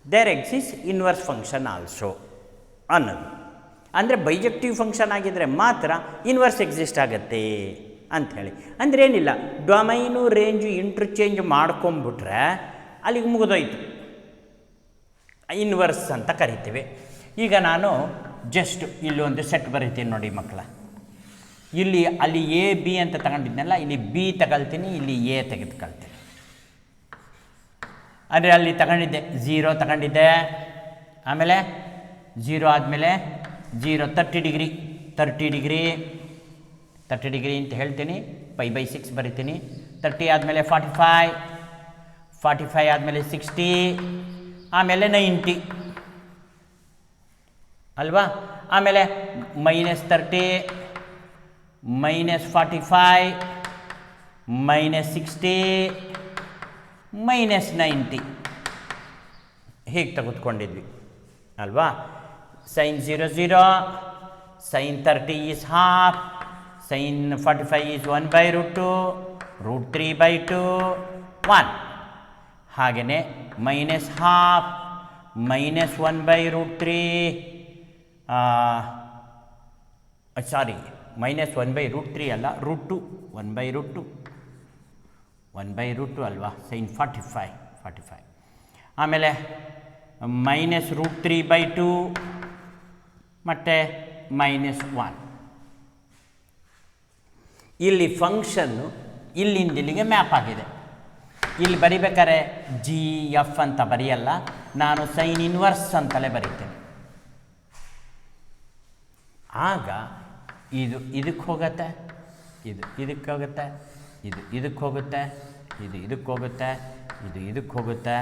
there exist inverse function also ಅನ್ನೋದು. ಅಂದರೆ ಬೈಜೆಕ್ಟಿವ್ ಫಂಕ್ಷನ್ ಆಗಿದ್ದರೆ ಮಾತ್ರ ಇನ್ವರ್ಸ್ ಎಕ್ಸಿಸ್ಟ್ ಆಗುತ್ತೆ ಅಂಥೇಳಿ. ಅಂದರೆ ಏನಿಲ್ಲ, ಡೊಮೈನು ರೇಂಜು ಇಂಟರ್ಚೇಂಜ್ ಮಾಡ್ಕೊಂಬಿಟ್ರೆ ಅಲ್ಲಿಗೆ ಮುಗಿದೋಯ್ತು, ಇನ್ವರ್ಸ್ ಅಂತ ಕರಿತೀವಿ. ಈಗ ನಾನು ಜಸ್ಟ್ ಇಲ್ಲಿ ಒಂದು ಸೆಟ್ ಬರೀತೀನಿ ನೋಡಿ ಮಕ್ಕಳ. ಅಲ್ಲಿ ಎ ಬಿ ಅಂತ ತಗೊಂಡಿದ್ನಲ್ಲ, ಇಲ್ಲಿ ಬಿ ತಗೊಳ್ತೀನಿ, ಇಲ್ಲಿ ಎ ತೆಗೆದುಕೊಳ್ತೀನಿ. ಅಂದರೆ ಅಲ್ಲಿ ತಗೊಂಡಿದ್ದೆ 0 ತಗೊಂಡಿದ್ದೆ, ಆಮೇಲೆ 0 ಆದಮೇಲೆ 0 30 ಡಿಗ್ರಿ ಅಂತ ಹೇಳ್ತೀನಿ, π/6 ಬರಿತೀನಿ. 30 ಆದಮೇಲೆ 45 ಆದಮೇಲೆ 60, ಆಮೇಲೆ 90 ಅಲ್ವಾ. ಆಮೇಲೆ -30 -45 -60 -90 ಹೀಗೆ ತೆಗೆದುಕೊಂಡಿದ್ವಿ ಅಲ್ವಾ. sin 0 0, sin 30 is half, sin 45 is 1/√2, √3/2 1. ಹಾಗೆಯೇ -half, -1/√3, ಸಾರಿ -1/√3 ಅಲ್ಲ, √2, 1/√2 ಅಲ್ವಾ, sin 45. ಆಮೇಲೆ -√3/2 ಮತ್ತು -1. ಇಲ್ಲಿ ಫಂಕ್ಷನ್ನು ಇಲ್ಲಿಂದ ಇಲ್ಲಿಗೆ ಮ್ಯಾಪ್ ಆಗಿದೆ. ಇಲ್ಲಿ ಬರಿಬೇಕಾದ್ರೆ GF ಅಂತ ಬರೆಯಲ್ಲ, ನಾನು ಸೈನ್ ಇನ್ವರ್ಸ್ ಅಂತಲೇ ಬರೀತೇನೆ. ಆಗ ಇದು ಇದಕ್ಕೆ ಹೋಗುತ್ತೆ, ಇದು ಇದಕ್ಕೆ ಹೋಗುತ್ತೆ, ಇದು ಇದಕ್ಕೆ ಹೋಗುತ್ತೆ, ಇದು ಇದಕ್ಕೆ ಹೋಗುತ್ತೆ, ಇದು ಇದಕ್ಕೆ ಹೋಗುತ್ತೆ,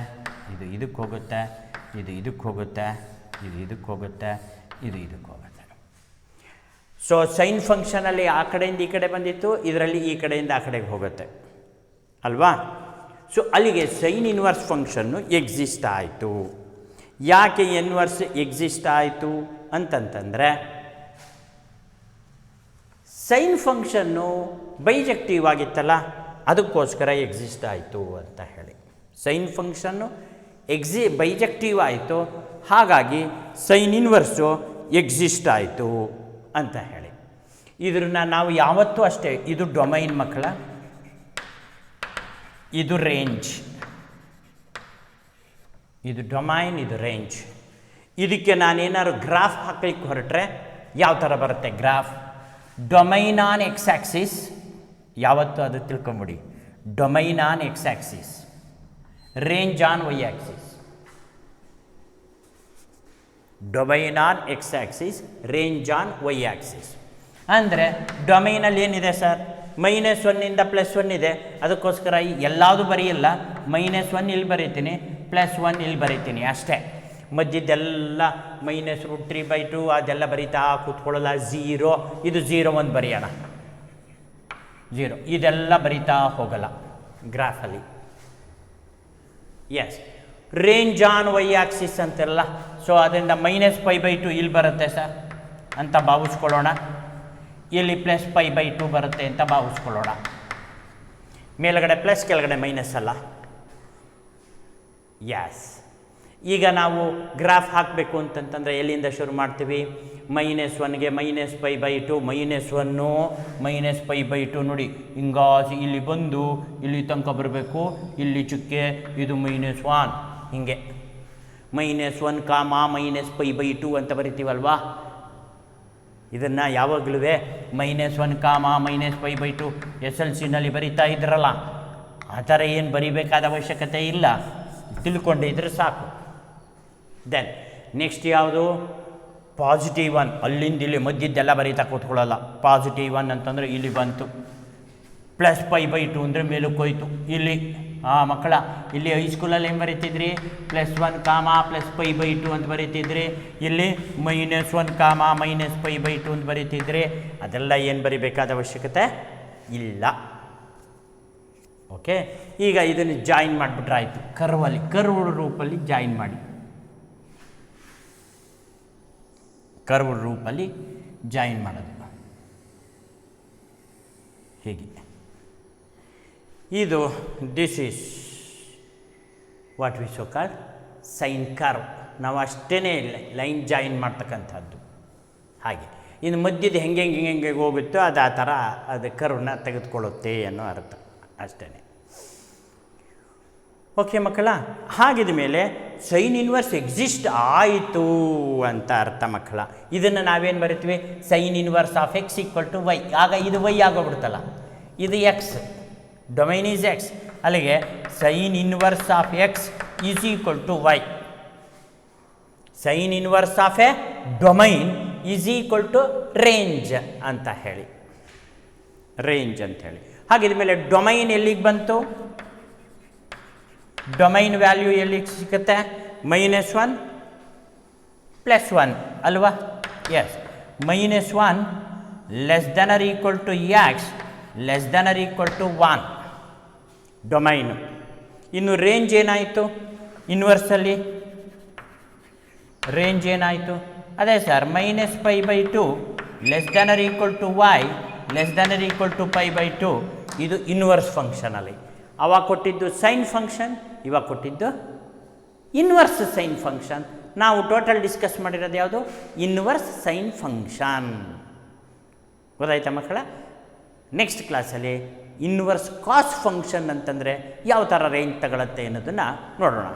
ಇದು ಇದಕ್ಕೆ ಹೋಗುತ್ತೆ, ಇದು ಇದಕ್ಕೆ ಹೋಗುತ್ತೆ, ಇದು ಇದಕ್ಕೆ ಹೋಗುತ್ತೆ, ಇದು ಇದಕ್ಕೆ ಹೋಗುತ್ತೆ. ಸೊ ಸೈನ್ ಫಂಕ್ಷನಲ್ಲಿ ಆ ಕಡೆಯಿಂದ ಈ ಕಡೆ ಬಂದಿತ್ತು, ಇದರಲ್ಲಿ ಈ ಕಡೆಯಿಂದ ಆ ಕಡೆಗೆ ಹೋಗುತ್ತೆ ಅಲ್ವಾ. ಸೊ ಅಲ್ಲಿಗೆ ಸೈನ್ ಇನ್ವರ್ಸ್ ಫಂಕ್ಷನ್ನು ಎಕ್ಸಿಸ್ಟ್ ಆಯಿತು. ಯಾಕೆ ಇನ್ವರ್ಸ್ ಎಕ್ಸಿಸ್ಟ್ ಆಯಿತು ಅಂತಂತಂದರೆ, ಸೈನ್ ಫಂಕ್ಷನ್ನು ಬೈಜೆಕ್ಟಿವ್ ಆಗಿತ್ತಲ್ಲ, ಅದಕ್ಕೋಸ್ಕರ ಎಕ್ಸಿಸ್ಟ್ ಆಯಿತು ಅಂತ ಹೇಳಿ. ಸೈನ್ ಫಂಕ್ಷನ್ನು ಬೈಜೆಕ್ಟಿವ್ ಆಯಿತು, ಹಾಗಾಗಿ ಸೈನ್ ಇನ್ವರ್ಸು ಎಕ್ಸಿಸ್ಟ್ ಆಯಿತು ಅಂತ ಹೇಳಿ. ಇದನ್ನು ನಾವು ಯಾವತ್ತೂ ಅಷ್ಟೇ, ಇದು ಡೊಮೈನ್ ಮಕ್ಕಳ, ಇದು ರೇಂಜ್, ಇದು ಡೊಮೈನ್, ಇದು ರೇಂಜ್. ಇದಕ್ಕೆ ನಾನೇನಾದ್ರು ಗ್ರಾಫ್ ಹಾಕಲಿಕ್ಕೆ ಹೊರಟ್ರೆ ಯಾವ ಥರ ಬರುತ್ತೆ graph? Domain on x axis, ಯಾವತ್ತೂ ಅದು ತಿಳ್ಕೊಂಬಿಡಿ, domain on x axis, range on y axis. Domain on x axis, range on y axis. ಅಂದರೆ ಡೊಮೈನಲ್ಲಿ ಏನಿದೆ ಸರ್? -1ಇಂದ +1 ಇದೆ, ಅದಕ್ಕೋಸ್ಕರ ಎಲ್ಲಾವುದು ಬರೆಯಲ್ಲ, -1 ಇಲ್ಲಿ ಬರೀತೀನಿ, +1 ಇಲ್ಲಿ ಬರೀತೀನಿ ಅಷ್ಟೇ. ಮಧ್ಯದ್ದೆಲ್ಲ -√3/2 ಅದೆಲ್ಲ ಬರೀತಾ ಕೂತ್ಕೊಳ್ಳಲ್ಲ. 0 ಇದು 0 1 ಬರೆಯೋಣ, 0 ಇದೆಲ್ಲ ಬರೀತಾ ಹೋಗಲ್ಲ ಗ್ರಾಫಲ್ಲಿ. Yes, range on y axis ಅಂತೆಲ್ಲ, ಸೊ ಅದರಿಂದ -π/2 ಇಲ್ಲಿ ಬರುತ್ತೆ ಸರ್ ಅಂತ ಭಾವಿಸ್ಕೊಳ್ಳೋಣ, ಇಲ್ಲಿ +π/2 ಬರುತ್ತೆ ಅಂತ ಭಾವಿಸ್ಕೊಳ್ಳೋಣ. ಮೇಲ್ಗಡೆ ಪ್ಲಸ್, ಕೆಳಗಡೆ ಮೈನಸ್ ಅಲ್ಲ. ಎಸ್, ಈಗ ನಾವು ಗ್ರಾಫ್ ಹಾಕಬೇಕು ಅಂತಂತಂದರೆ ಎಲ್ಲಿಂದ ಶುರು ಮಾಡ್ತೀವಿ? -1ಗೆ -π/2 -1 -π/2 ನೋಡಿ ಹಿಂಗಾಸಿ ಇಲ್ಲಿ ಬಂದು ಇಲ್ಲಿ ತನಕ ಬರಬೇಕು, ಇಲ್ಲಿ ಚುಕ್ಕೆ ಇದು -1 ಹಿಂಗೆ -1, -π/2 ಅಂತ ಬರಿತೀವಲ್ವಾ. ಇದನ್ನು ಯಾವಾಗಲೂ -1, -π/2 SLCನಲ್ಲಿ ಬರಿತಾ ಇದ್ರಲ್ಲ, ಆ ಥರ ಏನು ಬರಿಬೇಕಾದ ಅವಶ್ಯಕತೆ ಇಲ್ಲ, ತಿಳ್ಕೊಂಡಿದ್ರೆ ಸಾಕು. ದೆನ್ ನೆಕ್ಸ್ಟ್ ಯಾವುದು +1, ಅಲ್ಲಿಂದ ಇಲ್ಲಿ ಮಧ್ಯದ್ದೆಲ್ಲ ಬರೀತಾ ಕೂತ್ಕೊಳ್ಳಲ್ಲ. +1 ಅಂತಂದರೆ ಇಲ್ಲಿ ಬಂತು, +π/2 ಅಂದರೆ ಮೇಲಕ್ಕೆ ಹೋಯ್ತು ಇಲ್ಲಿ. ಮಕ್ಕಳ ಇಲ್ಲಿ ಹೈಸ್ಕೂಲಲ್ಲಿ ಏನು ಬರೀತಿದ್ರಿ, +1, +π/2 ಅಂತ ಬರೀತಿದ್ರಿ, ಇಲ್ಲಿ -1, -π/2 ಅಂತ ಬರೀತಿದ್ರಿ. ಅದೆಲ್ಲ ಏನು ಬರಿಬೇಕಾದ ಅವಶ್ಯಕತೆ ಇಲ್ಲ. ಓಕೆ, ಈಗ ಇದನ್ನು ಜಾಯಿನ್ ಮಾಡಿಬಿಟ್ರೆ ಆಯಿತು. ಕರ್ವ್ ರೂಪಲ್ಲಿ ಜಾಯಿನ್ ಮಾಡಿ, ಕರ್ವ್ ರೂಪಲ್ಲಿ ಜಾಯಿನ್ ಮಾಡೋದು ಹೀಗೆ. ಇದು this is what we so called sign curve. ನಾವು ಅಷ್ಟೇ ಲೈನ್ ಜಾಯಿನ್ ಮಾಡ್ತಕ್ಕಂಥದ್ದು. ಹಾಗೆ ಇನ್ನು ಮಧ್ಯದ ಹೆಂಗೆ ಹೋಗುತ್ತೋ ಅದು ಆ ಥರ ಅದು ಕರ್ವ್ನ ತೆಗೆದುಕೊಳ್ಳುತ್ತೆ ಅನ್ನೋ ಅರ್ಥ ಅಷ್ಟೇ. ಓಕೆ ಮಕ್ಕಳ, ಹಾಗಿದ ಮೇಲೆ ಸೈನ್ ಇನ್ವರ್ಸ್ ಎಕ್ಸಿಸ್ಟ್ ಆಯಿತು ಅಂತ ಅರ್ಥ ಮಕ್ಕಳ. ಇದನ್ನು ನಾವೇನು ಬರಿತೀವಿ, sine inverse of x = y. ಆಗ ಇದು y ಆಗೋಗ್ಬಿಡ್ತಲ್ಲ, ಇದು x, ಡೊಮೈನ್ ಈಸ್ x. ಅಲ್ಲಿಗೆ sine inverse of x = y. Sine inverse of a domain = range ಅಂತ ಹೇಳಿ, ರೇಂಜ್ ಅಂತ ಹೇಳಿ. ಹಾಗಿದ ಮೇಲೆ ಡೊಮೈನ್ ಎಲ್ಲಿಗೆ ಬಂತು, ಡೊಮೈನ್ ವ್ಯಾಲ್ಯೂ ಎಲ್ಲಿಗೆ ಸಿಗುತ್ತೆ, -1 +1 ಅಲ್ವಾ. Yes, -1 x <1 domain. ಇನ್ನು ರೇಂಜ್ ಏನಾಯಿತು, ಇನ್ವರ್ಸಲ್ಲಿ ರೇಂಜ್ ಏನಾಯಿತು, ಅದೇ ಸರ್ -π/2 y π/2 ಇದು ಇನ್ವರ್ಸ್ ಫಂಕ್ಷನಲ್ಲಿ. ಅವಾಗ ಕೊಟ್ಟಿದ್ದು ಸೈನ್ ಫಂಕ್ಷನ್, ಇವಾಗ ಕೊಟ್ಟಿದ್ದು ಇನ್ವರ್ಸ್ ಸೈನ್ ಫಂಕ್ಷನ್. ನಾವು ಟೋಟಲ್ ಡಿಸ್ಕಸ್ ಮಾಡಿರೋದು ಯಾವುದು, ಇನ್ವರ್ಸ್ ಸೈನ್ ಫಂಕ್ಷನ್. ಗೊತ್ತಾಯ್ತಾ ಮಕ್ಕಳ? ನೆಕ್ಸ್ಟ್ ಕ್ಲಾಸಲ್ಲಿ ಇನ್ವರ್ಸ್ ಕಾಸ್ ಫಂಕ್ಷನ್ ಅಂತಂದರೆ ಯಾವ ಥರ ರೇಂಜ್ ತಗೊಳುತ್ತೆ ಅನ್ನೋದನ್ನು ನೋಡೋಣ.